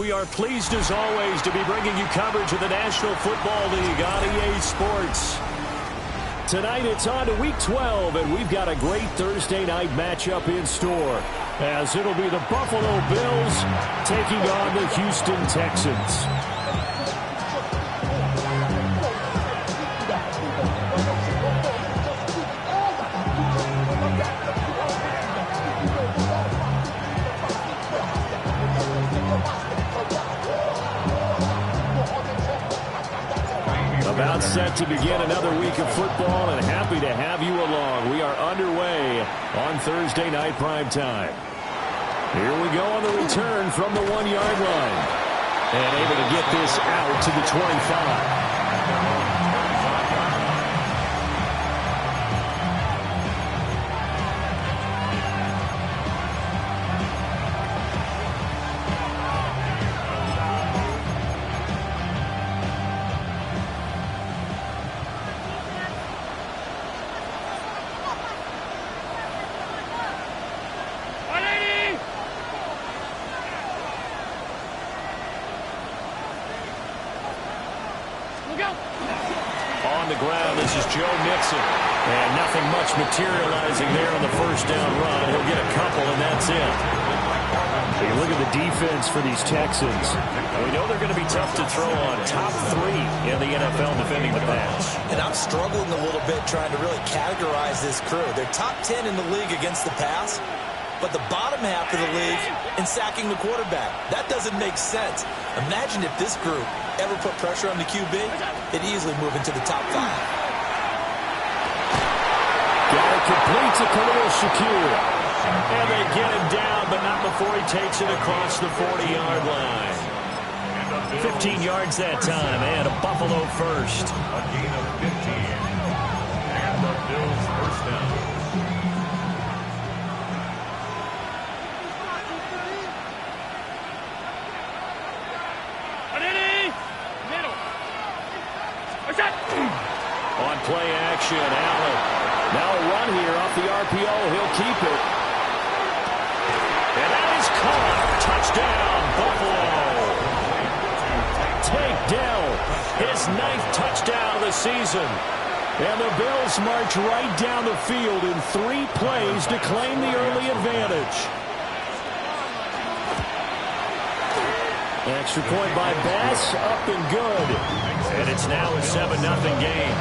we are pleased as always to be bringing you coverage of the National Football League on EA Sports. Tonight it's on to Week 12, and we've got a great Thursday night matchup in store, as it'll be the Buffalo Bills taking on the Houston Texans. About set to begin another week of football, and happy to have you along. We are underway on Thursday night primetime. Here we go on the return from the 1-yard line. And able to get this out to the 25. On the ground, this is Joe Mixon. And nothing much materializing there on the first down run. He'll get a couple, and that's it. Hey, look at the defense for these Texans. We know they're going to be tough to throw on. Top 3 in the NFL defending the pass. And I'm struggling a little bit trying to really categorize this crew. They're top 10 in the league against the pass, but the bottom half of the league in sacking the quarterback. That doesn't make sense. Imagine if this group ever put pressure on the QB, it'd easily move into the top 5. Got it complete to Kool1 Shakur. And they get him down, but not before he takes it across the 40-yard line. 15 yards that time, and a Buffalo first. A gain of 15. And the Bills first down. On play action, Allen. Now a run here off the RPO. He'll keep it. And that is caught. Touchdown, Buffalo. Tank Dell, his 9th touchdown of the season. And the Bills march right down the field in 3 plays to claim the early advantage. Extra point by Bass, up and good. And it's now a 7-0 game.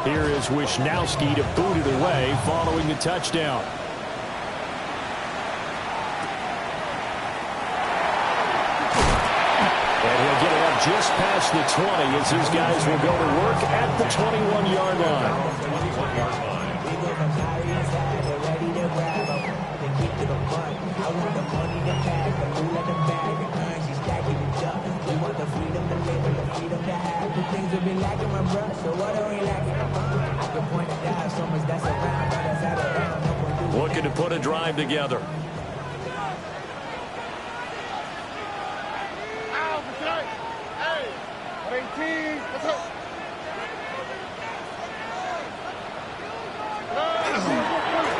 Here is Wishnowski to boot it away following the touchdown. And he'll get it up just past the 20 as his guys will go to work at the 21-yard line. Looking to put a drive together.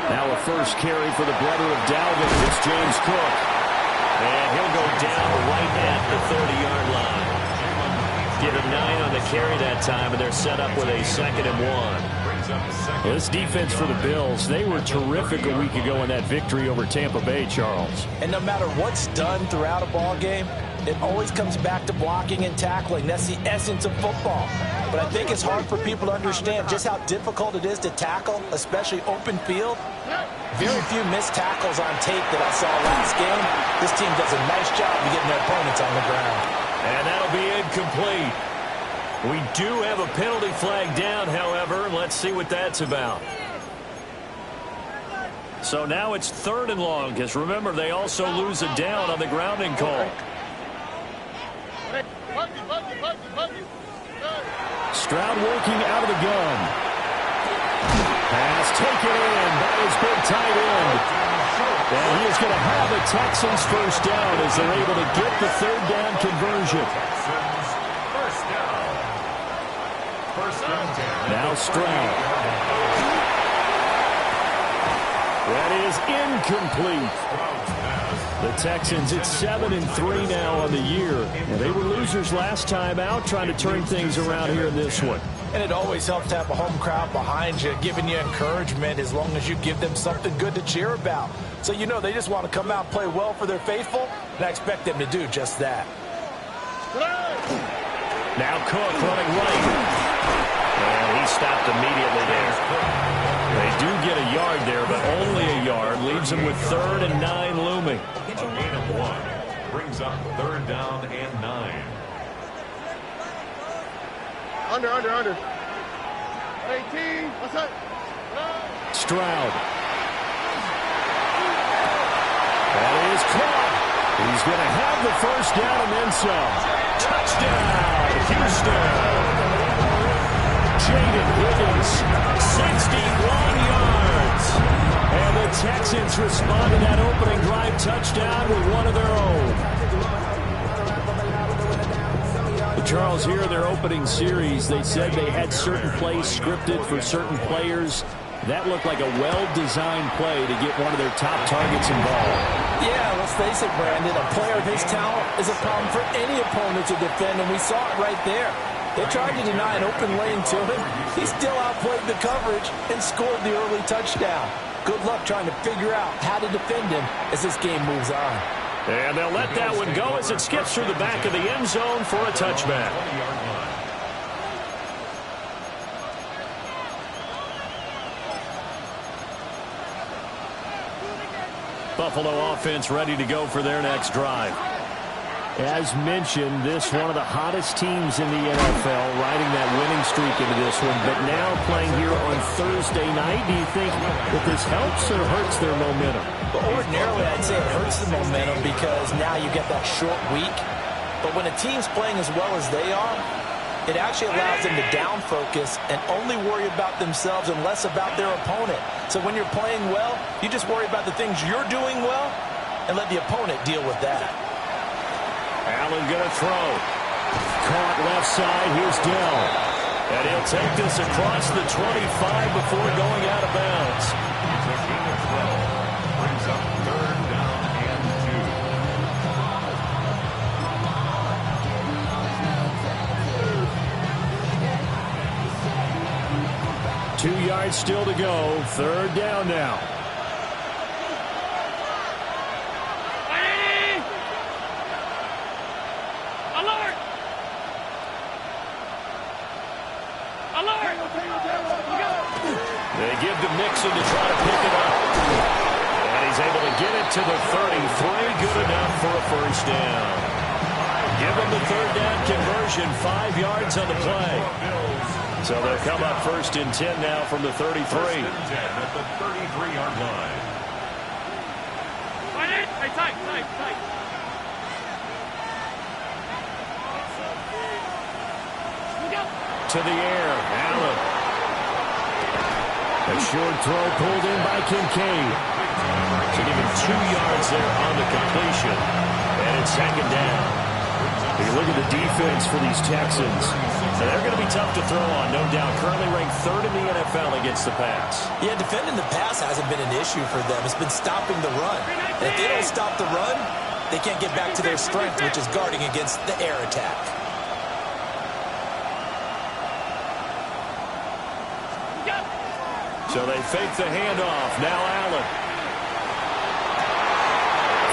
Now a first carry for the brother of Dalvin. It's James Cook. And he'll go down right at the 30-yard line. Give him 9 on the carry that time, and they're set up with a 2nd and 1. This defense for the Bills, they were terrific a week ago in that victory over Tampa Bay, Charles. And no matter what's done throughout a ball game, it always comes back to blocking and tackling. That's the essence of football. But I think it's hard for people to understand just how difficult it is to tackle, especially open field. Very few missed tackles on tape that I saw last game. This team does a nice job of getting their opponents on the ground. And that'll be incomplete. We do have a penalty flag down, however. Let's see what that's about. So now it's 3rd and long, because remember, they also lose a down on the grounding call. Stroud working out of the gun. Pass taken in by his big tight end. And he is going to have the Texans first down as they're able to get the 3rd down conversion. First and 10. Now Stroud. That is incomplete. The Texans, it's 7-3 now on the year. And they were losers last time out, trying to turn things around here in this one. And it always helps to have a home crowd behind you, giving you encouragement as long as you give them something good to cheer about. So you know they just want to come out and play well for their faithful, and I expect them to do just that. Now Cook running right. And he stopped immediately there. They do get a yard there, but only a yard. Leaves them with 3rd and 9 looming. A gain of 1 brings up 3rd down and 9. Under. 18. What's up? Stroud. That is caught. He's going to have the first down and then some. Touchdown, Houston. Jaden Higgins, 61 yards. And the Texans respond to that opening drive touchdown with one of their own. Charles, here in their opening series, they said they had certain plays scripted for certain players. That looked like a well-designed play to get one of their top targets involved. Yeah, let's face it, Brandon. A player of his talent is a problem for any opponent to defend, and we saw it right there. They tried to deny an open lane to him. He still outplayed the coverage and scored the early touchdown. Good luck trying to figure out how to defend him as this game moves on. And they'll let that one go as it skips through the back of the end zone for a touchback. Buffalo offense ready to go for their next drive. As mentioned, this one of the hottest teams in the NFL, riding that winning streak into this one, but now playing here on Thursday night. Do you think that this helps or hurts their momentum? Well, ordinarily, I'd say it hurts the momentum because now you get that short week. But when a team's playing as well as they are, it actually allows them to down focus and only worry about themselves and less about their opponent. So when you're playing well, you just worry about the things you're doing well and let the opponent deal with that. Allen going to throw. Caught left side. Here's Dell. And he'll take this across the 25 before going out of bounds. It's a gain of 12. Brings up 3rd down and 2. 2 yards still to go. 3rd down now. They give to Mixon to try to pick it up. And he's able to get it to the 33. Good enough for a first down. Give them the 3rd down conversion. 5 yards on the play. So they'll come up 1st and 10 now from the 33. 1st and 10 at the 33-yard line. Tight. To the air. Allen. A short throw pulled in by Kincaid. So give him 2 yards there on the completion. And it's 2nd down. You look at the defense for these Texans. So they're going to be tough to throw on, no doubt. Currently ranked 3rd in the NFL against the pass. Yeah, defending the pass hasn't been an issue for them. It's been stopping the run. And if they don't stop the run, they can't get back to their strength, which is guarding against the air attack. So they fake the handoff. Now Allen.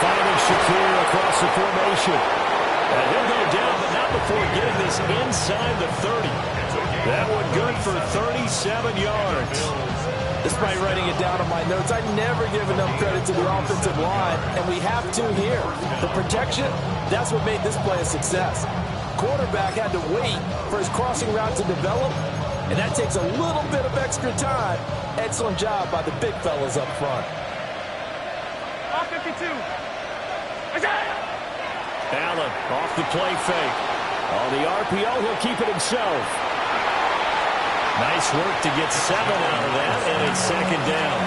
Finding Shakir across the formation. And he'll go down, but not before getting this inside the 30. That one good for 37 yards. Despite writing it down on my notes, I never give enough credit to the offensive line, and we have to here. The protection, that's what made this play a success. Quarterback had to wait for his crossing route to develop, and that takes a little bit of extra time. Excellent job by the big fellas up front. All 52. Allen off the play fake. On the RPO, he'll keep it himself. Nice work to get 7 out of that, and it's 2nd down.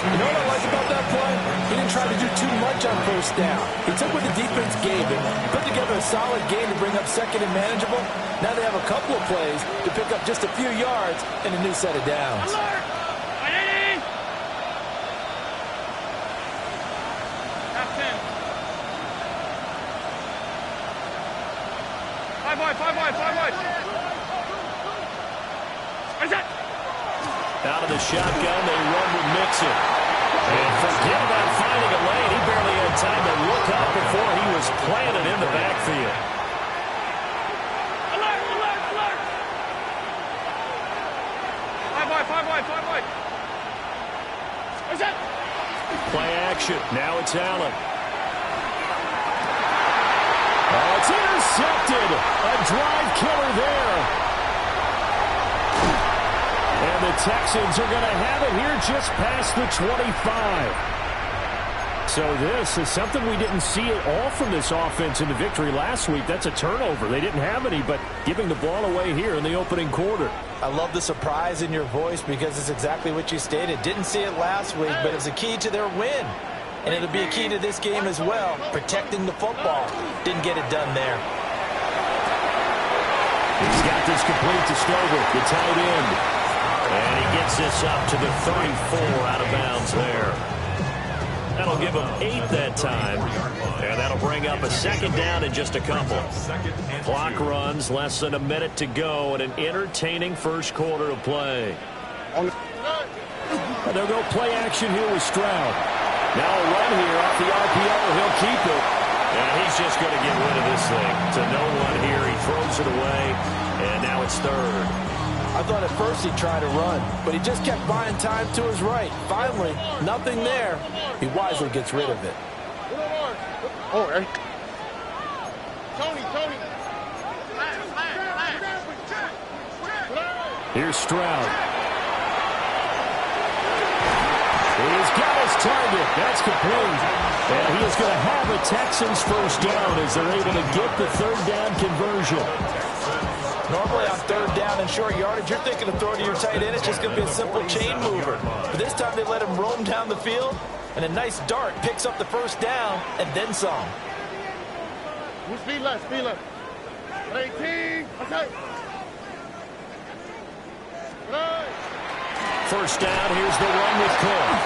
You know what I like about that play? He didn't try to do too much on first down. He took what the defense gave him, put together a solid game to bring up second and manageable. Now they have a couple of plays to pick up just a few yards and a new set of downs. Half 10. 5 wide, 5 wide, 5 wide. What is that? Out of the shotgun, they run with Mixon. And forget about finding a lane. He barely had time to look up before he was planted in the backfield. Alert, alert, alert. 5 wide, 5 wide, 5 wide. What is that? Play action. Now it's Allen. Oh, it's intercepted. A drive killer there. And the Texans are going to have it here just past the 25. So this is something we didn't see at all from this offense in the victory last week. That's a turnover. They didn't have any, but giving the ball away here in the opening quarter. I love the surprise in your voice because it's exactly what you stated. Didn't see it last week, but it's a key to their win. And it'll be a key to this game as well, protecting the football. Didn't get it done there. He's got this complete to Stover, the tight end. And he gets this up to the 34 out of bounds there. That'll give him 8 that time. And that'll bring up a second down in just a couple. Clock runs, less than a minute to go, and an entertaining first quarter of play. They'll go play action here with Stroud. Now a run here off the RPO. He'll keep it. And he's just going to get rid of this thing. To no one here. He throws it away. And now it's third. I thought at first he'd try to run, but he just kept buying time to his right. Finally, nothing there. He wisely gets rid of it. Oh, hey. Tony. Here's Stroud. He's got his target. That's complete. And he is going to have a Texans first down as they're able to get the third down conversion. Normally on third down and short yardage, you're thinking of throwing to your tight end. It's just going to be a simple chain mover. But this time they let him roam down the field, and a nice dart picks up the first down and then some. Speed left. 18. Okay. First down, here's the run with Cook.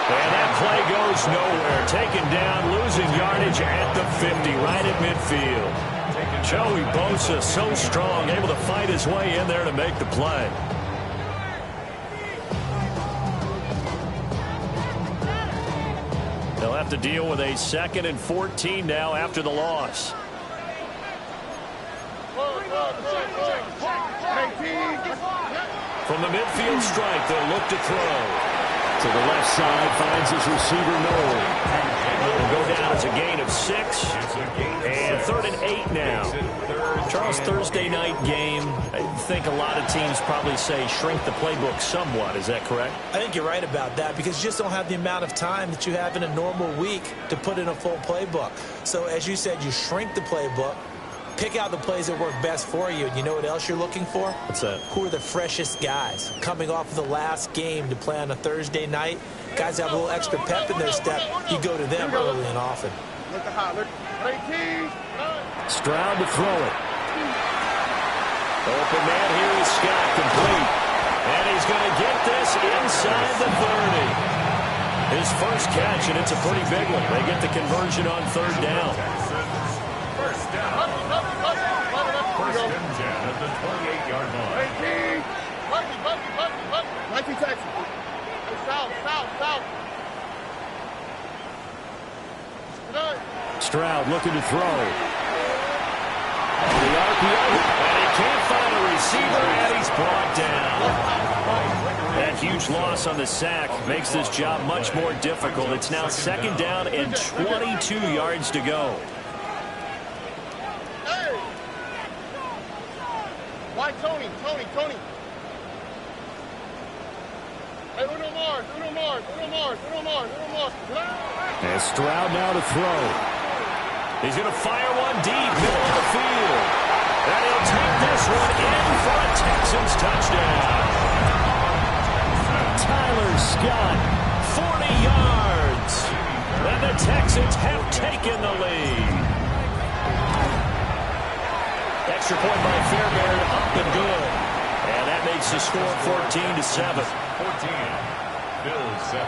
And that play goes nowhere. Taken down, losing yardage at the 50, right at midfield. Joey Bosa, so strong, able to fight his way in there to make the play. They'll have to deal with a 2nd and 14 now after the loss. From the midfield strike, they'll look to throw. To the left side, finds his receiver, Noel. Will go down as a gain of 6. And 3rd and 8 now. Charles, Thursday night game, I think a lot of teams probably say shrink the playbook somewhat. Is that correct? I think you're right about that because you just don't have the amount of time that you have in a normal week to put in a full playbook. So as you said, you shrink the playbook, pick out the plays that work best for you. And you know what else you're looking for? What's that? Who are the freshest guys coming off of the last game to play on a Thursday night? Guys have a little extra pep in their step. You go to them early and often. Stroud to throw it. Open man here is Scott, complete. And he's going to get this inside the 30. His first catch, and it's a pretty big one. They get the conversion on 3rd down. First and 10 at the 28-yard line. 19 Texas. South. Stroud looking to throw. The RPO, and he can't find a receiver, and he's brought down. That huge loss on the sack makes this job much more difficult. It's now 2nd down and 22 yards to go. Hey! Why Tony? Hey, Uno Mars. And Stroud now to throw. He's going to fire one deep, middle of the field. And he'll take this one in for a Texans touchdown. Tyler Scott, 40 yards. the Texans have taken the lead. Extra point by Fairbairn, up and good. And that makes the score 14-7. 14. Bills 7.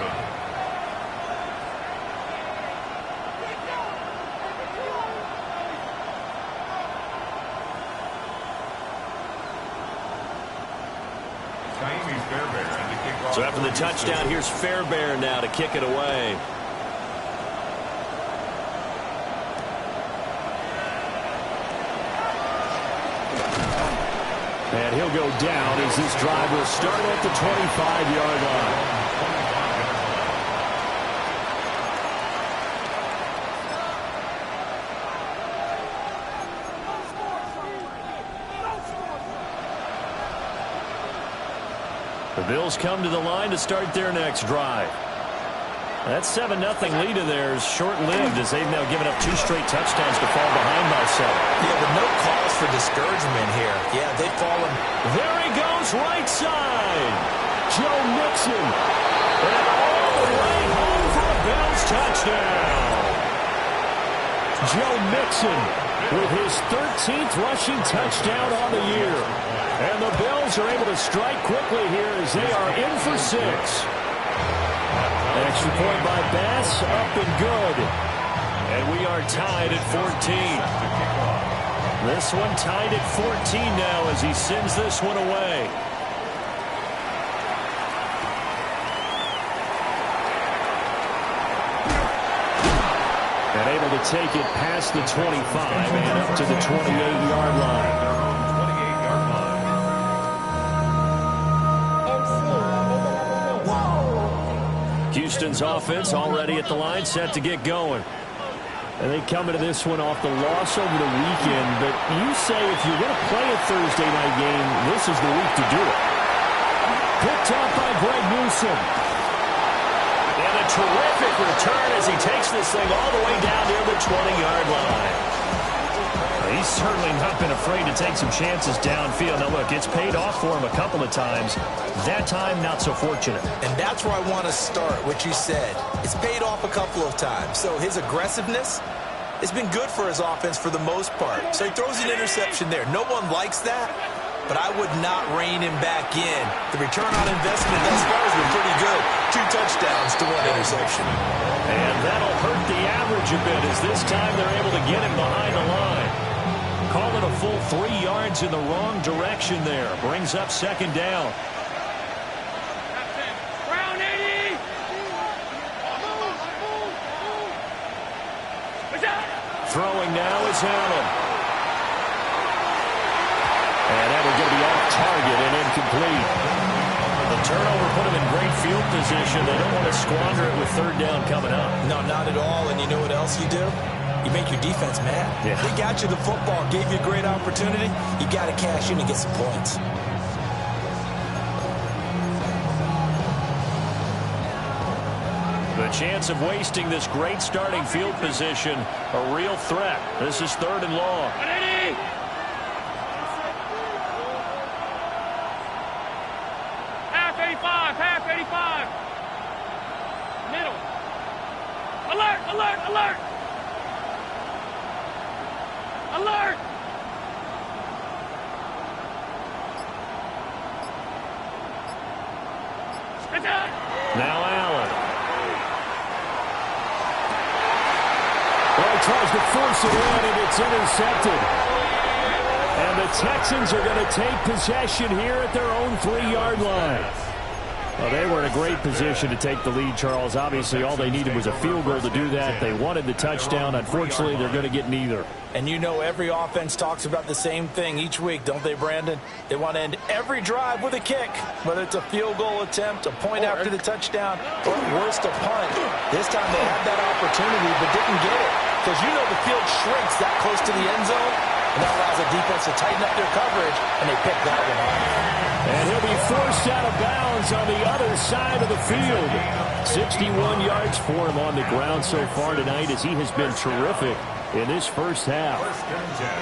So after the touchdown, here's Fairbairn now to kick it away. And he'll go down as this drive will start at the 25-yard line. The Bills come to the line to start their next drive. That 7-0 lead of theirs short-lived as they've now given up 2 straight touchdowns to fall behind by 7. Yeah, but no cause for discouragement here. Yeah, they've fallen. There he goes, right side. Joe Mixon. And all the way home for a Bills touchdown. Joe Mixon with his 13th rushing touchdown on the year. And the Bills are able to strike quickly here as they are in for 6. Extra point by Bass, up and good. And we are tied at 14. This one tied at 14 now as he sends this one away. And able to take it past the 25 and up to the 28-yard line. Houston's offense already at the line, set to get going. And they come into this one off the loss over the weekend. But you say if you're going to play a Thursday night game, this is the week to do it. Picked up by Greg Newsome. And a terrific return as he takes this thing all the way down near the 20-yard line. He's certainly not been afraid to take some chances downfield. Now, look, it's paid off for him a couple of times. That time, not so fortunate. And that's where I want to start, what you said. It's paid off a couple of times. So his aggressiveness has been good for his offense for the most part. So he throws an interception there. No one likes that, but I would not rein him back in. The return on investment thus far has been pretty good. 2 touchdowns to 1 interception. And that'll hurt the average a bit as this time they're able to get him behind the line. Call it a full 3 yards in the wrong direction there. Brings up 2nd down. Brown 80. Throwing now is Allen. And that will be off target and incomplete. The turnover put him in great field position. They don't want to squander it with 3rd down coming up. No, not at all. And you know what else you do? You make your defense mad. Yeah. They got you the football, gave you a great opportunity. You got to cash in and get some points. The chance of wasting this great starting field position, a real threat. This is 3rd and long. 180. Half 85, half 85. Middle. Alert, alert, alert. Alert! Now Allen. Well, he tries to force it in, and it's intercepted. And the Texans are going to take possession here at their own 3-yard line. Well, they were in a great position to take the lead, Charles. Obviously, all they needed was a field goal to do that. They wanted the touchdown. Unfortunately, they're going to get neither. And you know every offense talks about the same thing each week, don't they, Brandon? They want to end every drive with a kick, whether it's a field goal attempt, a point after the touchdown, or worst, a punt. This time they had that opportunity but didn't get it because you know the field shrinks that close to the end zone, and that allows the defense to tighten up their coverage, and they pick that one off. And he'll be forced out of bounds on the other side of the field. 61 yards for him on the ground so far tonight as he has been terrific in this first half.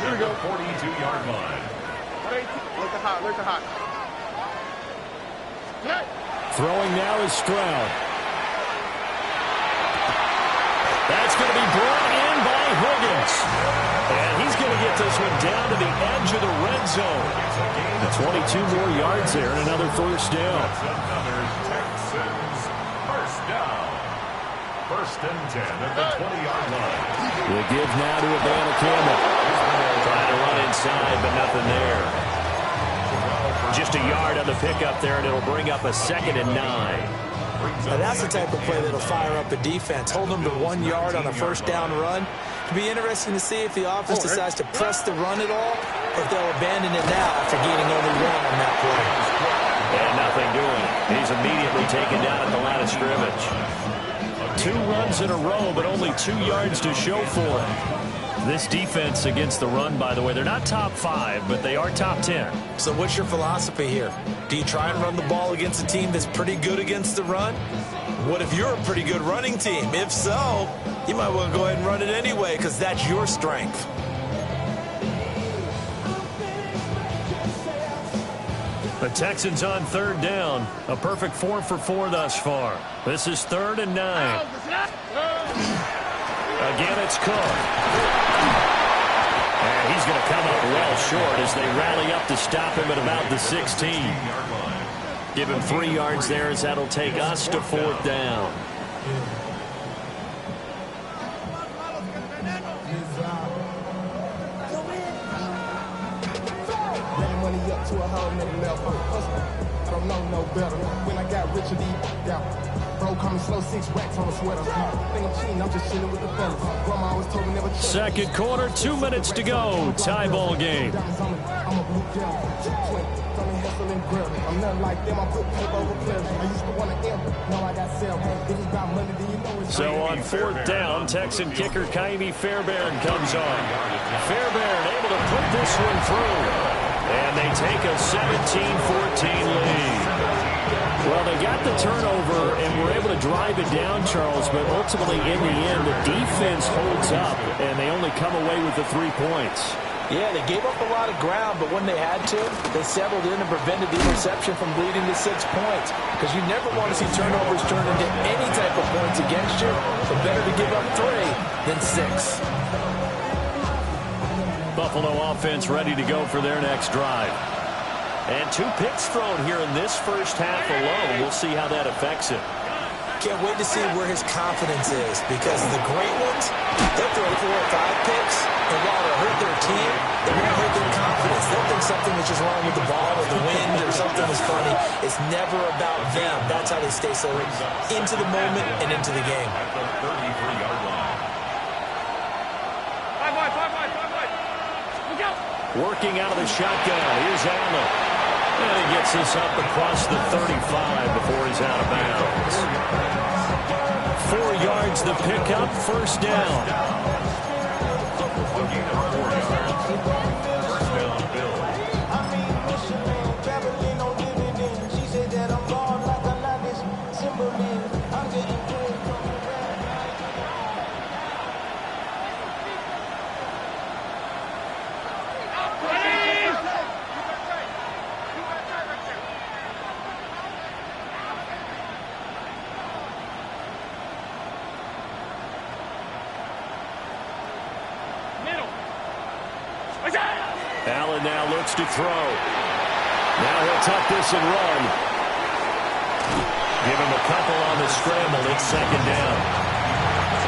Here we go. 42-yard line. Look at hot. Throwing now is Stroud. That get this one down to the edge of the red zone. And 22 more yards there and another first down. That's another Texans first down. First and 10 at the 20-yard line. The give now to Abana Campbell. Trying to run inside, but nothing there. Just a yard on the pickup there, and it'll bring up a 2nd and 9. Now that's the type of play that'll fire up a defense. Hold them to 1 yard on a first down run. It'll be interesting to see if the offense decides to press the run at all, or if they'll abandon it now after gaining only 1 on that play. And nothing doing. He's immediately taken down at the line of scrimmage. 2 runs in a row, but only 2 yards to show for it. This defense against the run, by the way, they're not top 5, but they are top 10. So what's your philosophy here? Do you try and run the ball against a team that's pretty good against the run? What if you're a pretty good running team? If so, you might want to go ahead and run it anyway because that's your strength. The Texans on 3rd down. A perfect 4 for 4 thus far. This is 3rd and 9. Again, it's Cook. And he's going to come up well short as they rally up to stop him at about the 16. Give him 3 yards there as that'll take us to 4th down. To a whole nother level. I don't know no better. When I got rich, bro, coming slow, 6 racks on a sweater. Think I'm cheating, I'm just chilling with the fellas. Grandma always told me never cheat. Second quarter, 2 minutes to go. Tie ball game. I'm a blue devil. I'm nothing like them. I put paper over pleasure. I used to want to end. Now I got self. If it's about money, then you know it's so on 4th down, Texan kicker Kaimi Fairbairn comes on. Fairbairn able to put this one through. And they take a 17-14 lead. Well, they got the turnover and were able to drive it down, Charles, but ultimately in the end, the defense holds up, and they only come away with the 3 points. Yeah, they gave up a lot of ground, but when they had to, they settled in and prevented the interception from leading to 6 points. Because you never want to see turnovers turn into any type of points against you, so better to give up 3 than 6. Buffalo offense ready to go for their next drive. And 2 picks thrown here in this first half alone. We'll see how that affects him. Can't wait to see where his confidence is, because the great ones, they'll throw 4 or 5 picks, and while it'll hurt their team, it won't hurt their confidence. They'll think something was just wrong with the ball or the wind or something was funny. It's never about them. That's how they stay so into the moment and into the game. At the 33-yard line. 5 wide, 5 wide, 5 wide. Look out. Working out of the shotgun. Here's Allen. And he gets this up across the 35 before he's out of bounds. 4 yards the pickup, first down. First down, Bill. Allen now looks to throw. Now he'll tuck this and run. Give him a couple on the scramble. It's 2nd down.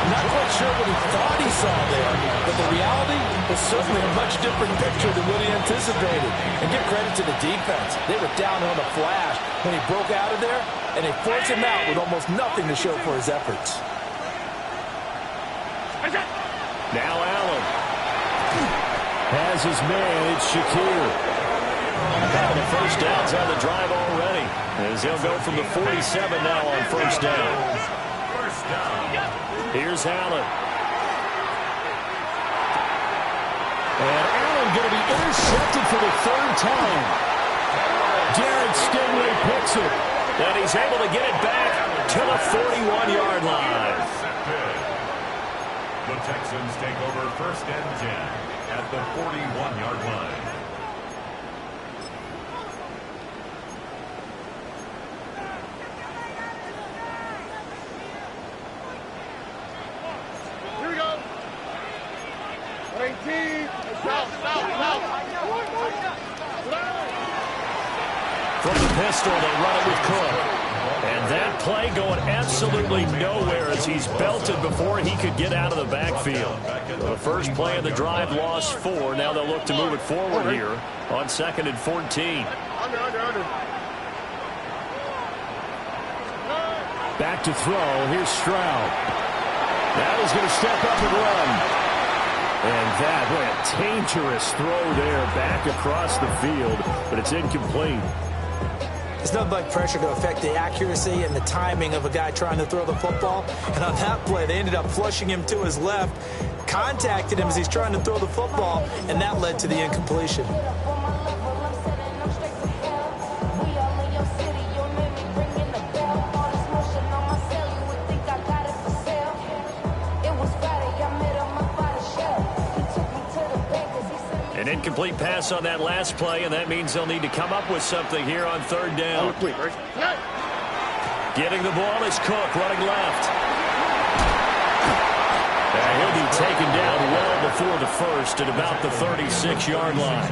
I'm not quite sure what he thought he saw there, but the reality was certainly a much different picture than what he anticipated. And give credit to the defense. They were down on the flash when he broke out of there, and they forced him out with almost nothing to show for his efforts. Now Allen has his man. It's Shakir. Having the first downs on the drive already, as he'll go from the 47 now on first down. First down. Here's Allen. And Allen going to be intercepted for the 3rd time. Jared Stingley picks it. And he's able to get it back to the 41-yard line. The Texans take over first and 10 at the 41-yard line. Here we go. 18. From the pistol, they run it with Cook. And that play going absolutely nowhere as he's belted before he could get out of the backfield. So the first play of the drive lost 4. Now they'll look to move it forward here on 2nd and 14. Back to throw. Here's Stroud. Now he's going to step up and run. And that, boy, a dangerous throw there back across the field, but it's incomplete. It's nothing like pressure to affect the accuracy and the timing of a guy trying to throw the football. And on that play, they ended up flushing him to his left, contacted him as he's trying to throw the football, and that led to the incompletion. An incomplete pass on that last play, and that means they'll need to come up with something here on 3rd down. Getting the ball is Cook, running left. And he'll be taken down well before the first at about the 36-yard line.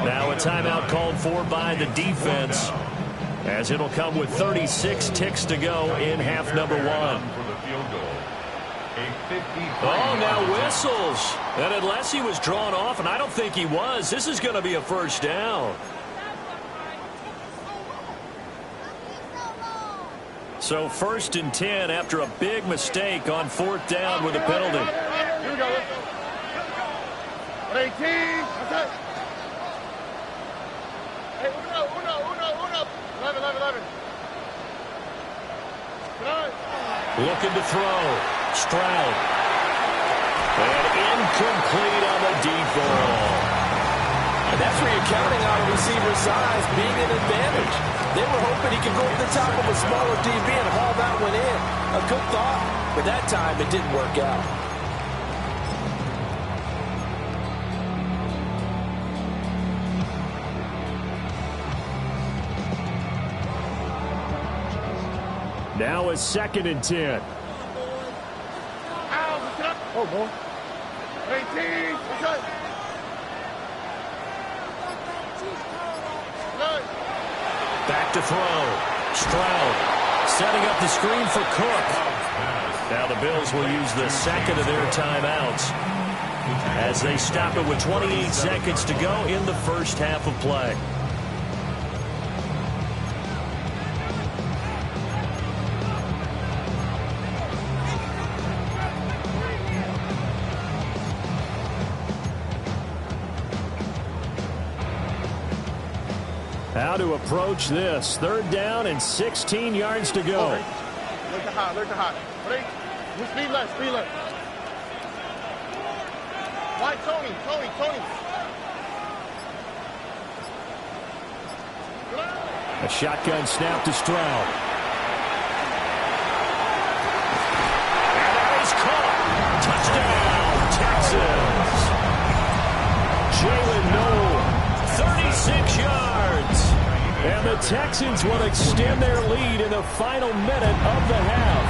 Now a timeout called for by the defense, as it'll come with 36 ticks to go in half number 1. Oh, now whistles. And unless he was drawn off, and I don't think he was, this is going to be a first down. So 1st and 10 after a big mistake on 4th down with a penalty. Here we go. 18. Okay. Hey, uno. 11. Looking to throw. Stroud. And incomplete on the deep ball. And that's where you're counting on a receiver's size being an advantage. They were hoping he could go to the top of a smaller DB and haul that one in. A good thought, but that time it didn't work out. Now it's 2nd and 10. Oh, boy. 18. Okay. Back to throw. Stroud setting up the screen for Cook. Now the Bills will use the 2nd of their timeouts as they stop it with 28 seconds to go in the first half of play. How to approach this. 3rd down and 16 yards to go. Look to hot. Ready? Speed left. Why, Tony. A shotgun snap to Stroud. And that is caught. Touchdown, Texans. Jalen Noel, 36 yards. And the Texans will extend their lead in the final minute of the half.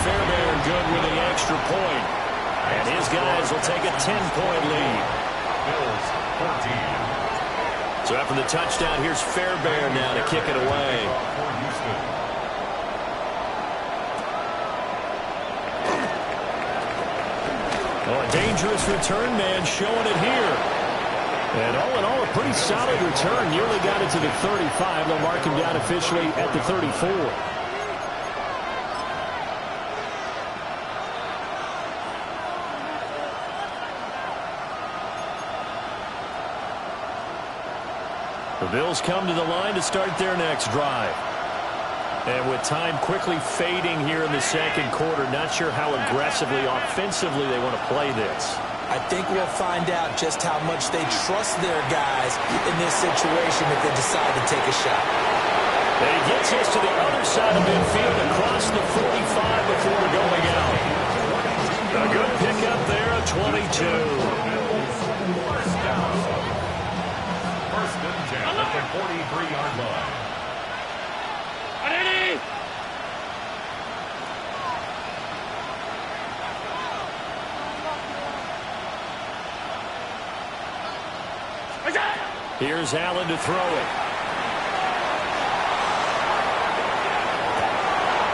Fairbairn good with the extra point. And his guys will take a 10-point lead. Bills 14. So after the touchdown, here's Fairbairn now to kick it away. Oh, a dangerous return man showing it here. And all in all, a pretty solid return. Nearly got it to the 35. They'll mark him down officially at the 34. The Bills come to the line to start their next drive. And with time quickly fading here in the 2nd quarter, not sure how aggressively, offensively they want to play this. I think we'll find out just how much they trust their guys in this situation if they decide to take a shot. And he gets us to the other side of midfield across the 45 before going out. A good pickup there, a 22. First and 10 at the 43-yard line. Here's Allen to throw it.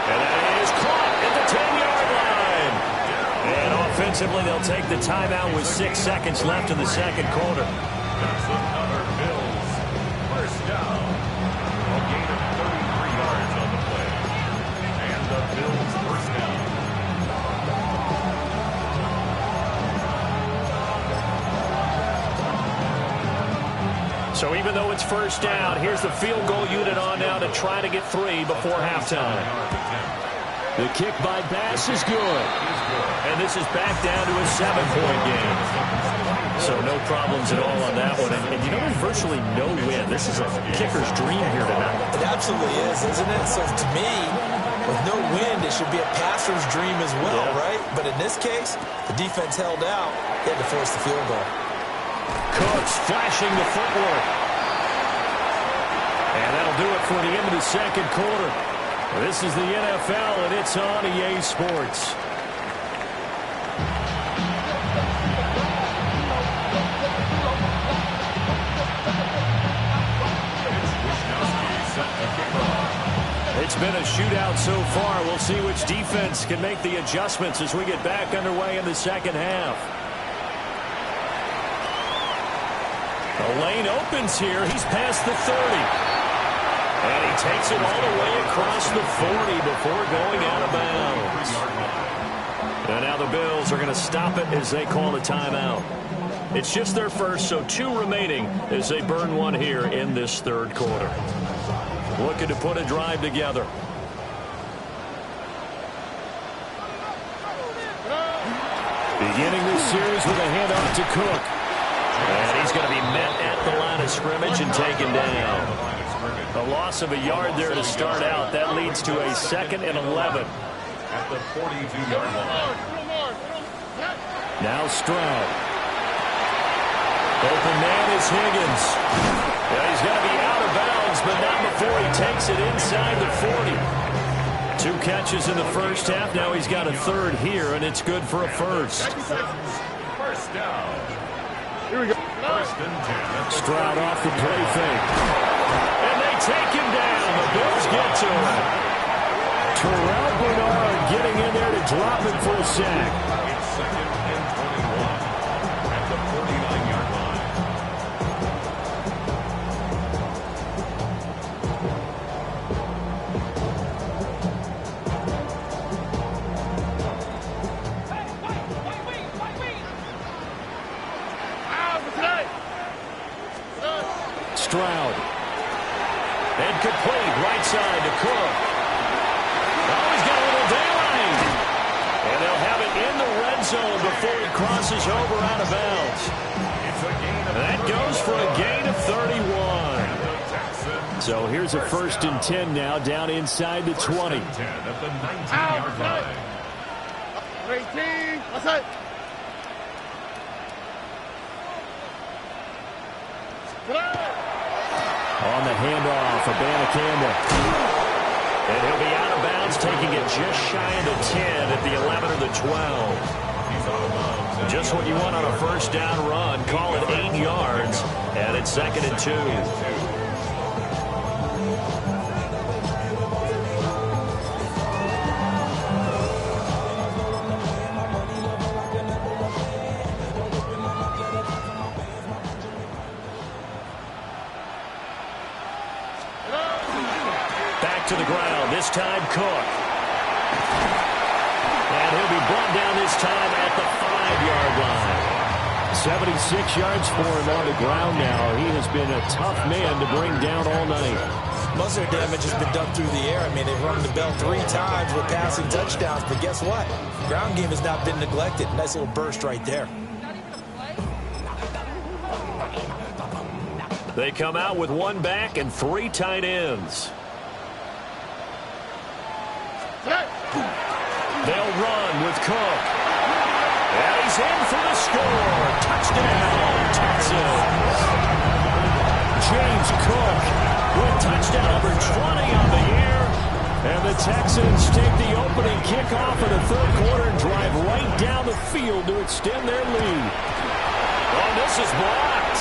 And that is caught at the 10-yard line. And offensively, they'll take the timeout with 6 seconds left in the second quarter. That's another Bills first down. A gain of 33 yards on the play. And the Bills first down. So even though it's first down, here's the field goal unit on now to try to get 3 before halftime. The kick by Bass is good. And this is back down to a 7-point game. So no problems at all on that one. And you know, there's virtually no win. This is a kicker's dream here tonight. It absolutely is, isn't it? So to me, with no wind, it should be a passer's dream as well, right? But in this case, the defense held out. They had to force the field goal. Cooks flashing the footwork. And that'll do it for the end of the second quarter. This is the NFL, and it's on EA Sports. It's been a shootout so far. We'll see which defense can make the adjustments as we get back underway in the second half. The lane opens here. He's past the 30. And he takes it all the way across the 40 before going out of bounds. And now the Bills are going to stop it as they call a timeout. It's just their first, so 2 remaining as they burn 1 here in this third quarter. Looking to put a drive together. Beginning this series with a handoff to Cook. And he's going to be met at the line of scrimmage and taken down. A loss of a yard there to start out. That leads to a 2nd and 11. At the 42-yard line. Now Stroud. Open man is Higgins. Yeah, he's got to be out of bounds, but not before he takes it inside the 40. 2 catches in the first half. Now he's got a 3rd here, and it's good for a first. First down. Here we go. First and 10. Stroud off the play fake. And they take him down. The Bills get to him. Terrell Bernard getting in there to drop him for a sack. It's 2nd and 21 at the 49-yard line. Stroud. And complete right side to Cook. Oh, he's got a little daylight. And they'll have it in the red zone before he crosses over out of bounds. That goes for a gain of 31. So here's a 1st and 10 now down inside the 20. 10 at the 19-yard line. 18. What's that? On the handoff, Campbell. And he'll be out of bounds, taking it just shy of the 10 at the 11 or the 12. Just what you want on a first down run. Call it 8 yards, and it's 2nd and 2. To the ground, this time Cook. And he'll be brought down this time at the 5-yard line. 76 yards for him on the ground now. He has been a tough man to bring down all night. Most of their damage has been done through the air. I mean, they've rung the bell 3 times with passing touchdowns, but guess what? Ground game has not been neglected. Nice little burst right there. They come out with 1 back and 3 tight ends. They'll run with Cook. And he's in for the score. Touchdown, Texans. James Cook with touchdown number 20 on the year. And the Texans take the opening kickoff of the third quarter and drive right down the field to extend their lead. Oh, this is blocked.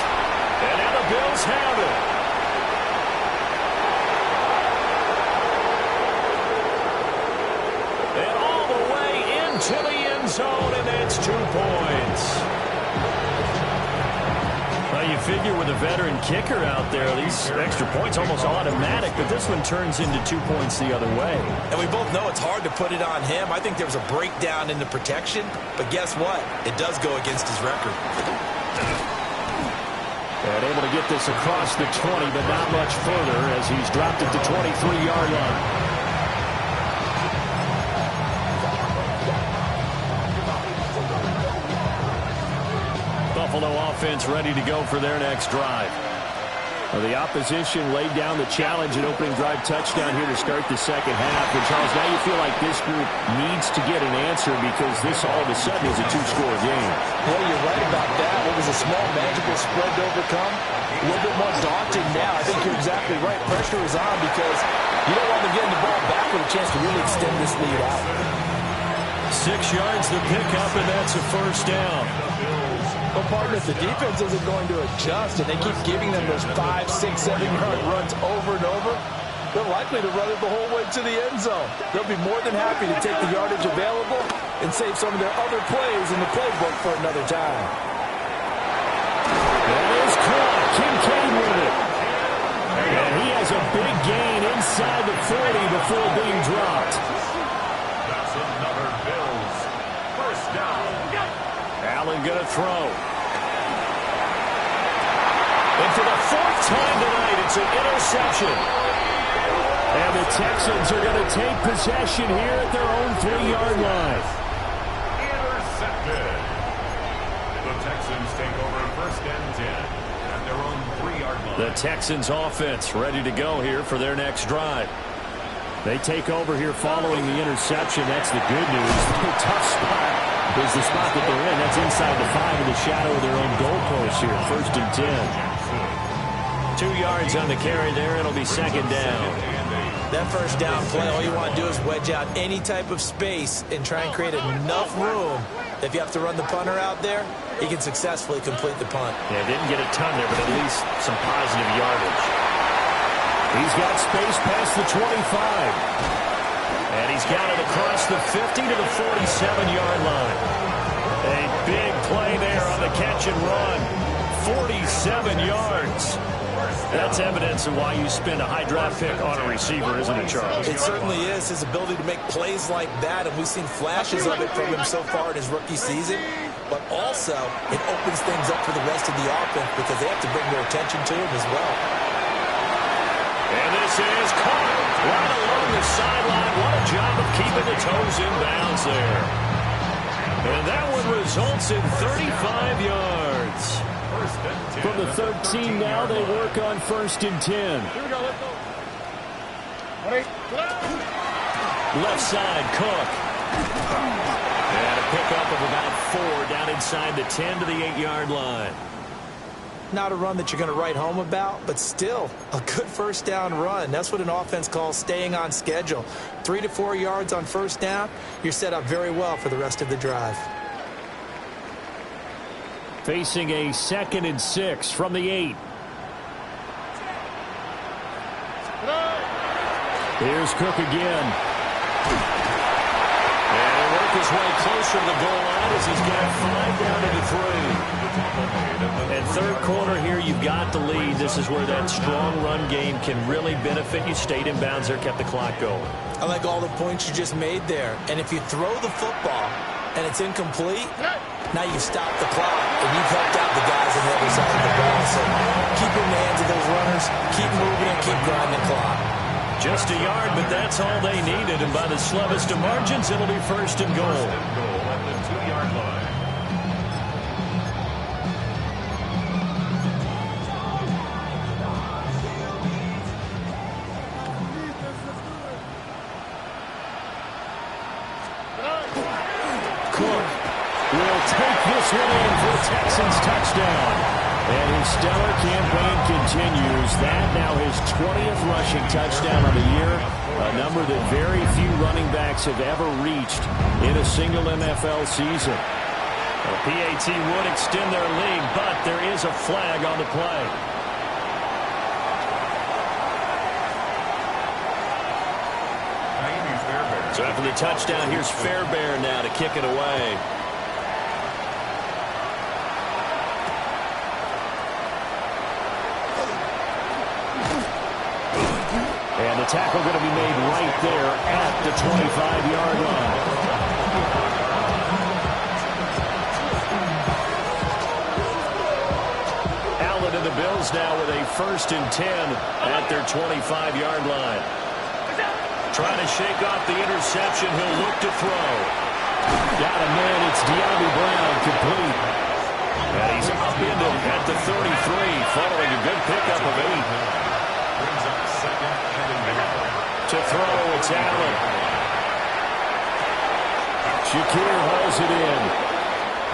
And now the Bills Eagles have it. And all the way into the end zone, and it's 2 points. Well, you figure with a veteran kicker out there, these extra points almost automatic, but this one turns into 2 points the other way. And we both know it's hard to put it on him. I think there was a breakdown in the protection, but guess what? It does go against his record. And able to get this across the 20, but not much further as he's dropped it to 23-yard line. Buffalo offense ready to go for their next drive. Well, the opposition laid down the challenge, an opening drive touchdown here to start the second half. And, Charles, now you feel like this group needs to get an answer because this all of a sudden is a two-score game. Well, you're right about that. What was a small, manageable spread to overcome? A little bit more daunting now. I think you're exactly right. Pressure is on because you don't want them getting the ball back with a chance to really extend this lead out. 6 yards the pickup, and that's a first down. Well, partner, if the defense isn't going to adjust and they keep giving them those 5, 6, 7-yard runs over and over, they're likely to run it the whole way to the end zone. They'll be more than happy to take the yardage available and save some of their other plays in the playbook for another time. That is caught. Kincaid with it. And he has a big gain inside the 40 before being dropped. That's another Bills first down. Allen going to throw. And for the 4th time tonight, it's an interception. And the Texans are going to take possession here at their own 3-yard line. Intercepted. The Texans take over first and 10 at their own 3-yard line. The Texans offense ready to go here for their next drive. They take over here following the interception. That's the good news. The tough spot is the spot that they're in. That's inside the 5 in the shadow of their own goalpost here. First and 10. 2 yards on the carry there. It'll be second down. That first down play, all you want to do is wedge out any type of space and try and create enough room that if you have to run the punter out there, he can successfully complete the punt. Yeah, didn't get a ton there, but at least some positive yardage. He's got space past the 25. And he's got it across the 50 to the 47-yard line. A big play there on the catch and run. 47 yards. That's evidence of why you spend a high draft pick on a receiver, isn't it, Charles? It certainly is. His ability to make plays like that, and we've seen flashes of it from him so far in his rookie season. But also, it opens things up for the rest of the offense because they have to bring their attention to him as well. And this is caught right along the sideline. What a job of keeping the toes in bounds there. And that one results in 35 yards. From the 13 now, they work on first and 10. Here we go, let's go. Left side, Cook. And a pickup of about 4 down inside the 10 to the 8-yard line. Not a run that you're going to write home about, but still a good first down run. That's what an offense calls staying on schedule. 3 to 4 yards on first down, you're set up very well for the rest of the drive. Facing a 2nd and 6 from the 8. Here's Cook again. And he'll work his way closer to the goal line as he's got 5 down to the 3. And third quarter here, you've got the lead. This is where that strong run game can really benefit you. Stayed in bounds there, kept the clock going. I like all the points you just made there. And if you throw the football and it's incomplete, now you've stopped the clock and you've helped out the guys on the other side of the ball. So keep in the hands of those runners, keep moving and keep grinding the clock. Just a yard, but that's all they needed. And by the slowest of margins, it'll be first and goal. At the 2-yard line. Cook will take this one in for a Texans touchdown. And his stellar campaign continues. That now his 20th rushing touchdown of the year, a number that very few running backs have ever reached in a single NFL season. The PAT would extend their lead, but there is a flag on the play. So after the touchdown, here's Fairbairn now to kick it away. And the tackle going to be made right there at the 25-yard line. Allen and the Bills now with a 1st and 10 at their 25-yard line. Trying to shake off the interception. He'll look to throw. Got a man. It's De'Ami Brown, complete. And he's up into at the 33, following a good pickup of 8. To throw, it's Allen. Shakir hauls it in.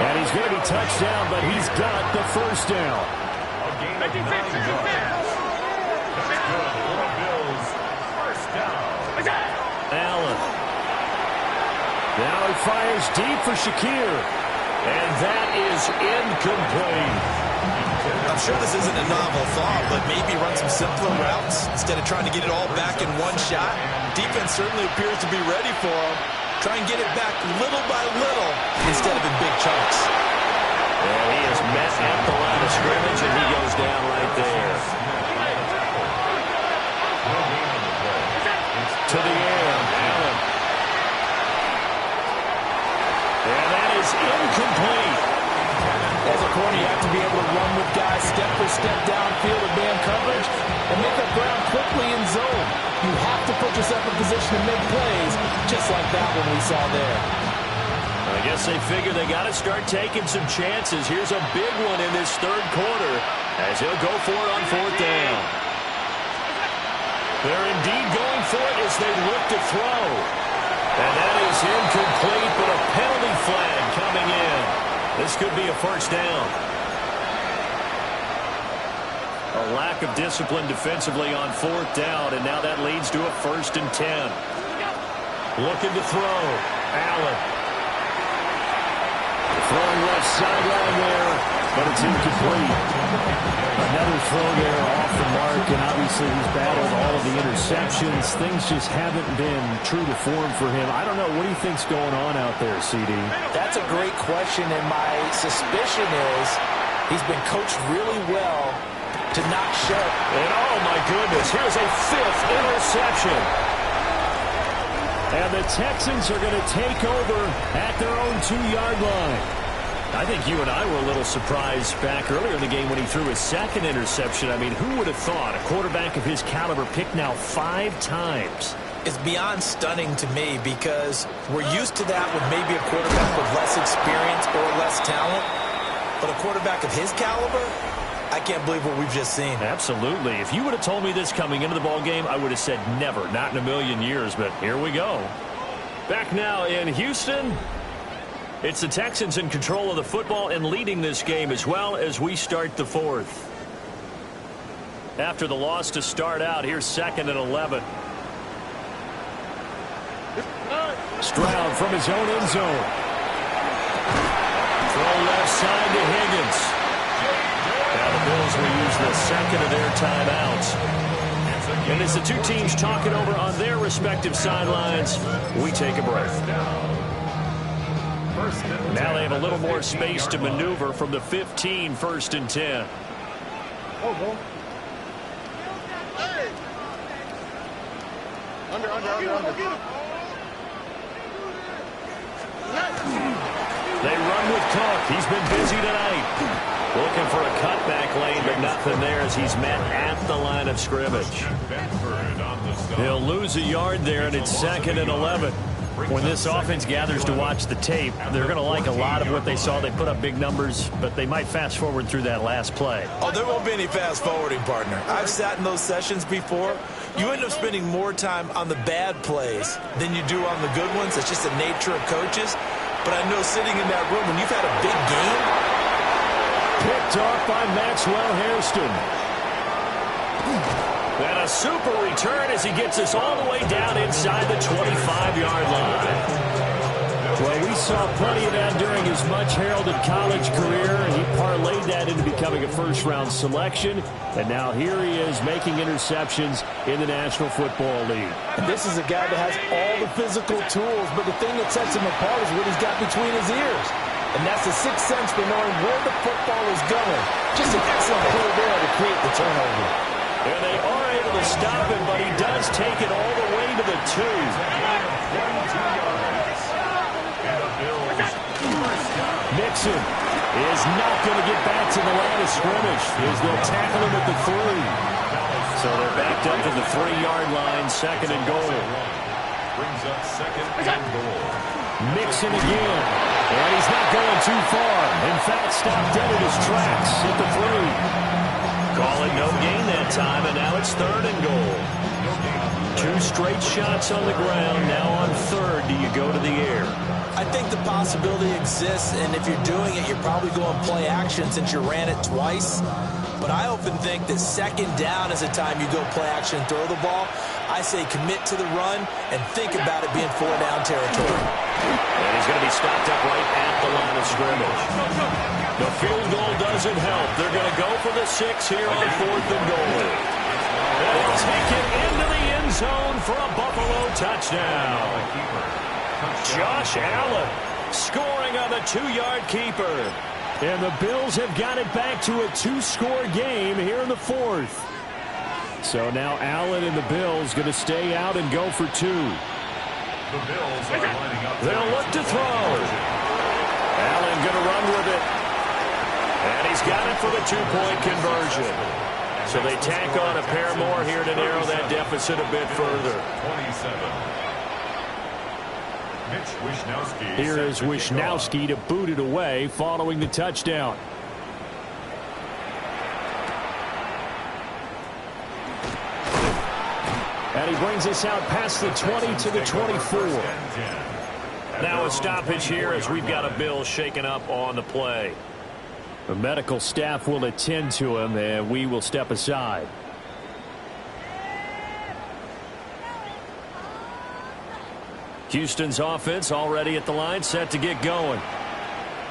And he's going to be touched down, but he's got the 1st down. A gain of 9 yards. That's good for the Bills. 1st down. Allen. Now he fires deep for Shakir. And that is incomplete. I'm sure this isn't a novel thought, but maybe run some simpler routes instead of trying to get it all back in one shot. Defense certainly appears to be ready for him. Try and get it back little by little instead of in big chunks. And he is met at the line of scrimmage, and he goes down right there. To the air, Allen. And that is incomplete. As a corner, you have to be able to run with guys step for step downfield with man coverage and make up ground quickly in zone. You have to put yourself in position to make plays, just like that one we saw there. I guess they figure they got to start taking some chances. Here's a big one in this 3rd quarter as he'll go for it on 4th down. They're indeed going for it as they look to throw. And that is incomplete, but a penalty flag coming in. This could be a 1st down. A lack of discipline defensively on 4th down, and now that leads to a 1st and 10. Looking to throw. Allen. Throwing left sideline there, but it's incomplete. Another throw there off the mark, and obviously he's battled all of the interceptions. Things just haven't been true to form for him. I don't know. What do you think's going on out there, CD? That's a great question, and my suspicion is he's been coached really well to not show. And oh my goodness, here's a 5th interception. And the Texans are going to take over at their own 2-yard line. I think you and I were a little surprised back earlier in the game when he threw his 2nd interception. I mean, who would have thought a quarterback of his caliber picked now 5 times? It's beyond stunning to me because we're used to that with maybe a quarterback with less experience or less talent. But a quarterback of his caliber, I can't believe what we've just seen. Absolutely. If you would have told me this coming into the ball game, I would have said never, not in a million years. But here we go. Back now in Houston. It's the Texans in control of the football and leading this game as well as we start the 4th. After the loss to start out, here's 2nd and 11. Stroud from his own end zone. Throw left side to Higgins. Now the Bills will use the 2nd of their timeouts. And as the two teams talk it over on their respective sidelines, we take a break. Now they have a little more space to maneuver from the 15, 1st and 10. Under. They run with Cook. He's been busy tonight. Looking for a cutback lane, but nothing there as he's met at the line of scrimmage. He'll lose a yard there, and it's 2nd and 11. When this offense gathers to watch the tape, they're going to like a lot of what they saw. They put up big numbers, but they might fast forward through that last play. Oh, there won't be any fast forwarding, partner. I've sat in those sessions before. You end up spending more time on the bad plays than you do on the good ones. It's just the nature of coaches. But I know sitting in that room, when you've had a big game. Picked off by Maxwell Hairston. And a super return as he gets us all the way down inside the 25-yard line. Well, we saw plenty of that during his much-heralded college career. He parlayed that into becoming a first-round selection. And now here he is making interceptions in the National Football League. And this is a guy that has all the physical tools, but the thing that sets him apart is what he's got between his ears. And that's the sixth sense for knowing where the football is going. Just an excellent play there to create the turnover. And they are able to stop him, but he does take it all the way to the 2. Mixon is not going to get back to the line of scrimmage as they'll tackle him at the 3. So they're backed up to the 3-yard line, 2nd and goal. Brings up 2nd and goal. Mixon again, and he's not going too far. In fact, stopped dead in his tracks at the 3. Call it no gain that time, and now it's 3rd and goal. 2 straight shots on the ground. Now on 3rd, do you go to the air? I think the possibility exists, and if you're doing it, you're probably going play action since you ran it twice. But I often think that 2nd down is the time you go play action and throw the ball. I say commit to the run and think about it being 4-down territory. And he's going to be stopped up right at the line of scrimmage. The field goal doesn't help. They're going to go for the 6 here on 4th and goal. And he'll take it into the end zone for a Buffalo touchdown. Josh Allen scoring on the 2-yard keeper. And the Bills have got it back to a 2-score game here in the 4th. So now Allen and the Bills going to stay out and go for 2. The Bills are lining up. They'll look to throw. Allen going to run with it. And he's got it for the 2-point conversion. So they tack on a pair more here to narrow that deficit a bit further. 27. Here is Wishnowski to boot it away following the touchdown. And he brings us out past the 20 to the 24. Now a stoppage here as we've got a Bill shaken up on the play. The medical staff will attend to him, and we will step aside. Houston's offense already at the line, set to get going.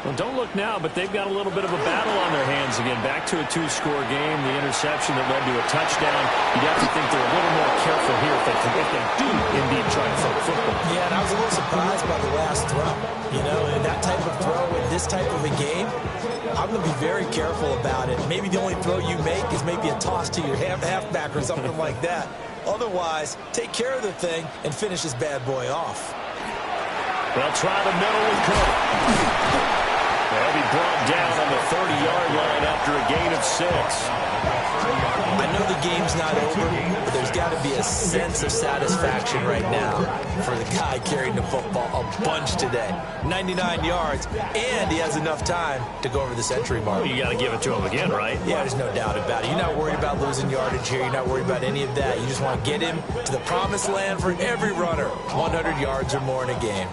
Well, don't look now, but they've got a little bit of a battle on their hands again. Back to a 2-score game. The interception that led to a touchdown. You'd have to think they're a little more careful here if they do indeed try to throw the football. Yeah, and I was a little surprised by the last throw. You know, and that type of throw in this type of a game, I'm going to be very careful about it. Maybe the only throw you make is maybe a toss to your halfback or something like that. Otherwise, take care of the thing and finish this bad boy off. They'll try the middle with Cook. They'll be brought down on the 30-yard line after a gain of 6. I know the game's not over, but there's got to be a sense of satisfaction right now for the guy carrying the football a bunch today. 99 yards, and he has enough time to go over the century mark. Well, you got to give it to him again, right? Yeah, there's no doubt about it. You're not worried about losing yardage here. You're not worried about any of that. You just want to get him to the promised land for every runner. 100 yards or more in a game.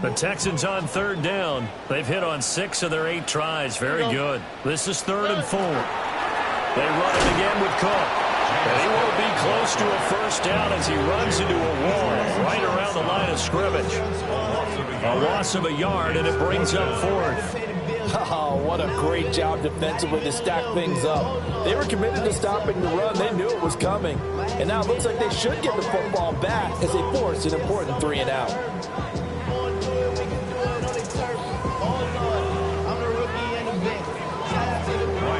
The Texans on 3rd down. They've hit on 6 of their 8 tries. Very good. This is 3rd and 4. They run it again with Cook. And he will be close to a 1st down as he runs into a wall right around the line of scrimmage. A loss of a yard, and it brings up 4th. Oh, what a great job defensively to stack things up. They were committed to stopping the run. They knew it was coming. And now it looks like they should get the football back as they force an important 3-and-out.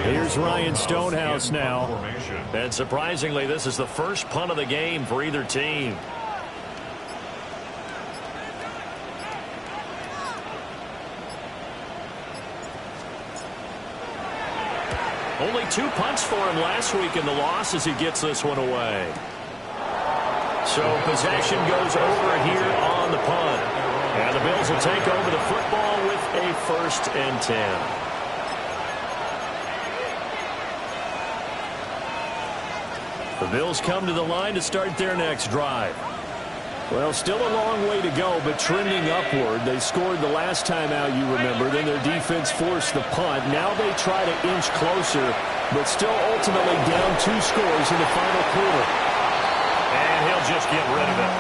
Here's Ryan Stonehouse now. And surprisingly, this is the first punt of the game for either team. Only 2 punts for him last week in the loss as he gets this one away. So possession goes over here on the punt. And the Bills will take over the football with a 1st and 10. The Bills come to the line to start their next drive. Well, still a long way to go, but trending upward. They scored the last time out, you remember. Then their defense forced the punt. Now they try to inch closer, but still ultimately down 2 scores in the final quarter. And he'll just get rid of it.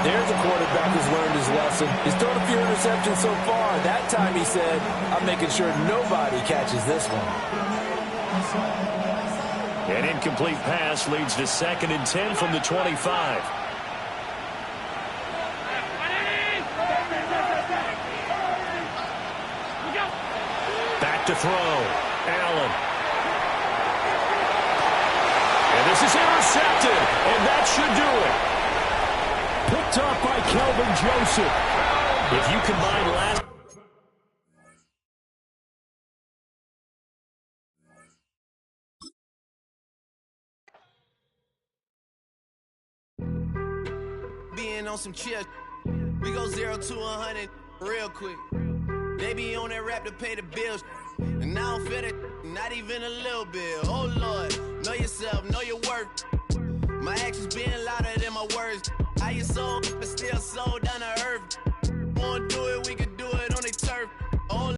There's a quarterback who's learned his Nelson. He's thrown a few interceptions so far. That time he said, I'm making sure nobody catches this one. An incomplete pass leads to 2nd and 10 from the 25. Back to throw. Allen. And this is intercepted. And that should do it. Picked off by Kelvin Joseph. If you combine last... Being on some chill, we go 0 to 100 real quick. They be on that rap to pay the bills, and I don't feel it, not even a little bit. Oh Lord, know yourself, know your worth. My actions being louder than my words. How you sold, but still sold down to earth. Won't do